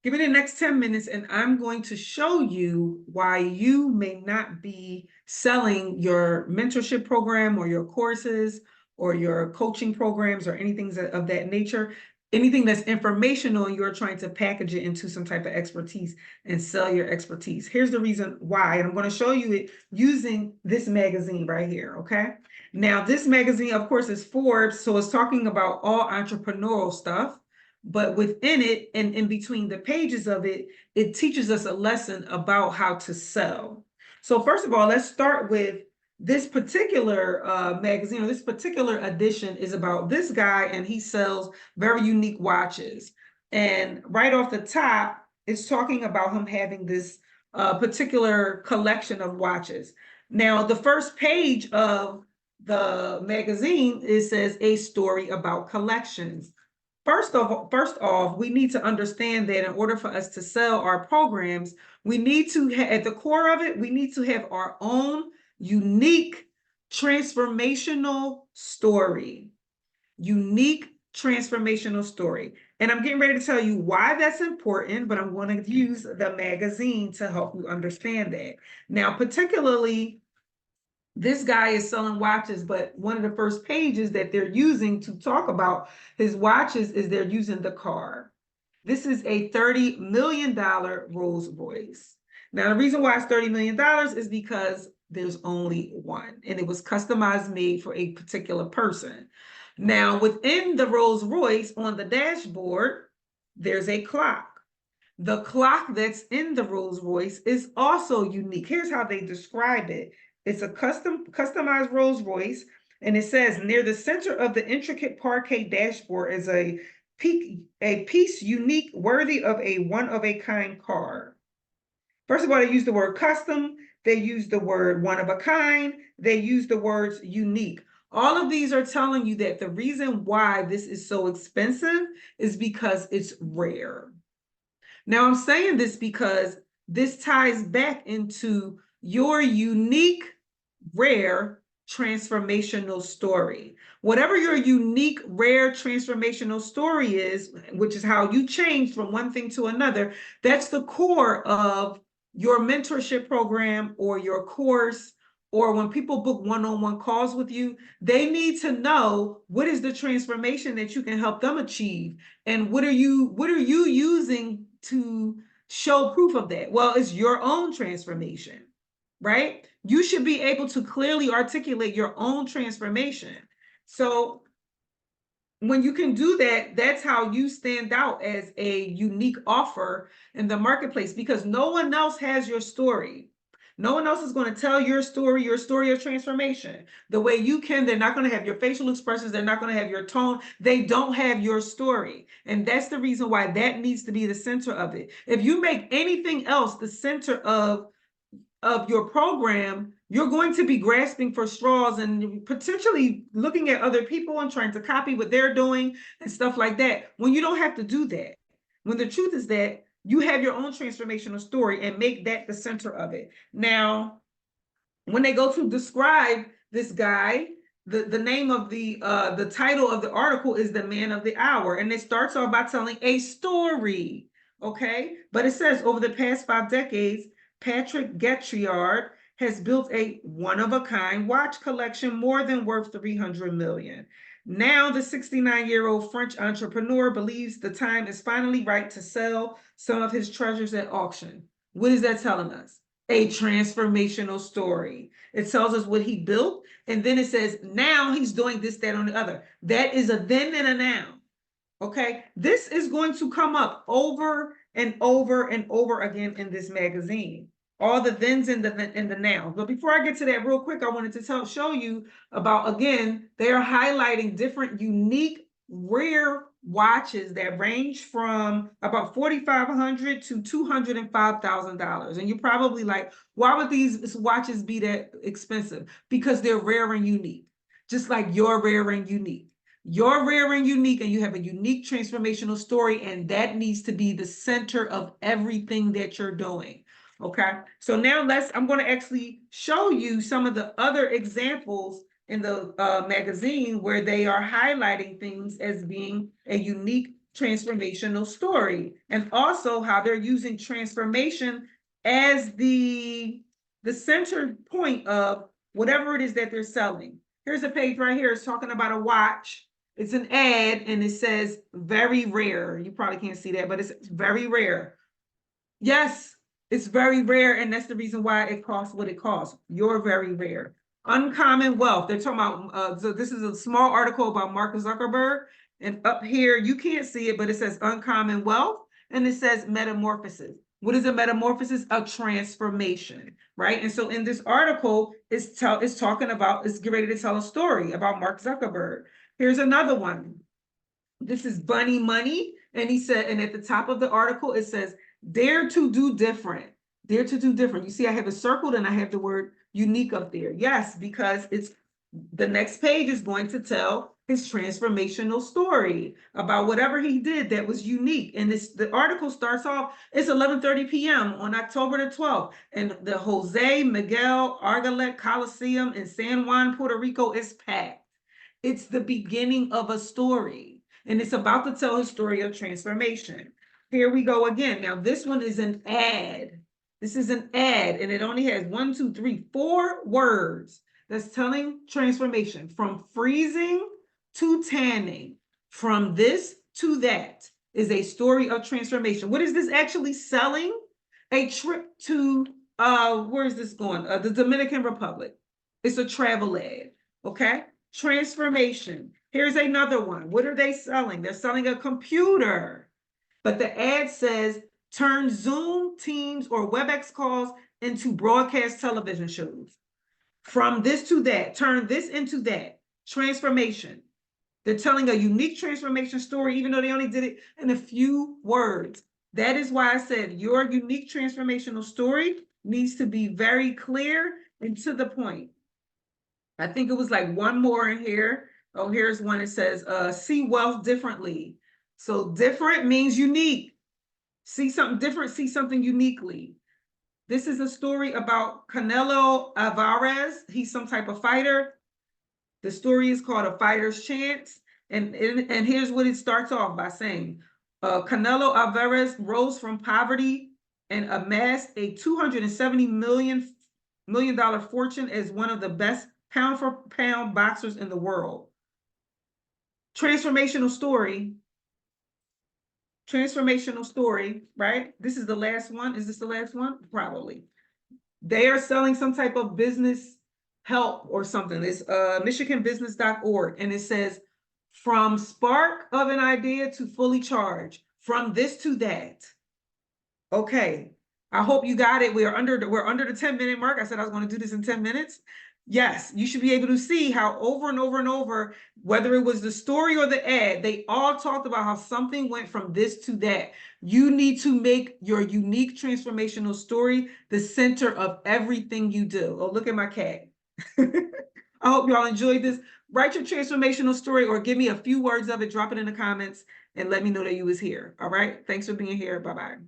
Give me the next 10 minutes and I'm going to show you why you may not be selling your mentorship program or your courses or your coaching programs or anything of that nature, anything that's informational, and you're trying to package it into some type of expertise and sell your expertise. Here's the reason why, and I'm going to show you it using this magazine right here, okay? Now, this magazine, of course, is Forbes, so it's talking about all entrepreneurial stuff. But within it and in between the pages of it, it teaches us a lesson about how to sell. So first of all, let's start with this particular magazine, or this particular edition is about this guy, and he sells very unique watches. And right off the top, it's talking about him having this particular collection of watches. Now, the first page of the magazine, it says a story about collections. First off, we need to understand that in order for us to sell our programs, we need to, at the core of it, we need to have our own unique transformational story. Unique transformational story. And I'm getting ready to tell you why that's important, but I'm going to use the magazine to help you understand that. Now, particularly, this guy is selling watches, but one of the first pages that they're using to talk about his watches is they're using the car. This is a $30 million Rolls Royce. Now, the reason why it's $30 million is because there's only one, and it was customized made for a particular person. Now, within the Rolls Royce on the dashboard, there's a clock. The clock that's in the Rolls Royce is also unique. Here's how they describe it. It's a customized Rolls Royce, and it says near the center of the intricate parquet dashboard is a piece unique, worthy of a one-of-a-kind car. First of all, they use the word custom, they use the word one of a kind, they use the words unique. All of these are telling you that the reason why this is so expensive is because it's rare. Now, I'm saying this because this ties back into your unique, rare, transformational story. Whatever your unique, rare, transformational story is, which is how you change from one thing to another, that's the core of your mentorship program or your course, or when people book one-on-one calls with you, they need to know what is the transformation that you can help them achieve, and what are you using to show proof of that? Well, it's your own transformation, right? You should be able to clearly articulate your own transformation. So when you can do that, that's how you stand out as a unique offer in the marketplace, because no one else has your story. No one else is going to tell your story of transformation the way you can. They're not going to have your facial expressions. They're not going to have your tone. They don't have your story. And that's the reason why that needs to be the center of it. If you make anything else the center of your program, you're going to be grasping for straws and potentially looking at other people and trying to copy what they're doing and stuff like that, when you don't have to do that. When the truth is that you have your own transformational story and make that the center of it. Now, when they go to describe this guy, the name of the title of the article is The Man of the Hour, and it starts off by telling a story, okay? But it says over the past 5 decades, Patrick Gettriard has built a one-of-a-kind watch collection more than worth $300 million. Now, the 69-year-old French entrepreneur believes the time is finally right to sell some of his treasures at auction. What is that telling us? A transformational story. It tells us what he built, and then it says now he's doing this, that, on the other. That is a then and a now. Okay, this is going to come up over and over and over again in this magazine. All the thens and the nows. But before I get to that real quick, I wanted to show you about, again, they are highlighting different unique, rare watches that range from about $4,500 to $205,000. And you're probably like, why would these watches be that expensive? Because they're rare and unique, just like you're rare and unique. You're rare and unique, and you have a unique transformational story, and that needs to be the center of everything that you're doing. Okay, so now I'm going to actually show you some of the other examples in the magazine where they are highlighting things as being a unique transformational story, and also how they're using transformation as the center point of whatever it is that they're selling. Here's a page right here. It's talking about a watch. It's an ad and it says very rare. You probably can't see that, but it's very rare. Yes, it's very rare, and that's the reason why it costs what it costs. You're very rare. Uncommon wealth. They're talking about, so this is a small article about Mark Zuckerberg, and up here, you can't see it, but it says uncommon wealth, and it says metamorphosis. What is a metamorphosis? A transformation, right? And so in this article, it's talking about, it's getting ready to tell a story about Mark Zuckerberg. Here's another one. This is Bunny Money, and he said, and at the top of the article, it says, dare to do different. Dare to do different. You see, I have it circled and I have the word unique up there. Yes, because it's the next page is going to tell his transformational story about whatever he did that was unique. And the article starts off, it's 11:30 p.m. on October the 12th, and the Jose Miguel Argalet Coliseum in San Juan, Puerto Rico is packed. It's the beginning of a story, and it's about to tell his story of transformation. Here we go again. Now, this one is an ad. This is an ad, and it only has 4 words that's telling transformation from freezing to tanning, from this to that is a story of transformation. What is this actually selling? A trip to, where is this going? The Dominican Republic. It's a travel ad, okay? Transformation. Here's another one. What are they selling? They're selling a computer. But the ad says, turn Zoom, Teams, or WebEx calls into broadcast television shows. From this to that, turn this into that. Transformation. They're telling a unique transformation story, even though they only did it in a few words. That is why I said your unique transformational story needs to be very clear and to the point. I think it was like one more in here. Oh, here's one. It says, see wealth differently. So different means unique. See something different, see something uniquely. This is a story about Canelo Alvarez. He's some type of fighter. The story is called A Fighter's Chance. And here's what it starts off by saying. Canelo Alvarez rose from poverty and amassed a $270 million fortune as one of the best pound-for-pound boxers in the world. Transformational story, right? This is the last one. Is this the last one? Probably. They are selling some type of business help or something. It's michiganbusiness.org, and it says, from spark of an idea to fully charged, from this to that. Okay, I hope you got it. We're under the 10-minute mark. I said I was going to do this in 10 minutes. Yes, you should be able to see how over and over and over, whether it was the story or the ad, they all talked about how something went from this to that. You need to make your unique transformational story the center of everything you do. Oh, look at my cat. I hope y'all enjoyed this. Write your transformational story or give me a few words of it, drop it in the comments, and let me know that you was here. All right, thanks for being here. Bye-bye.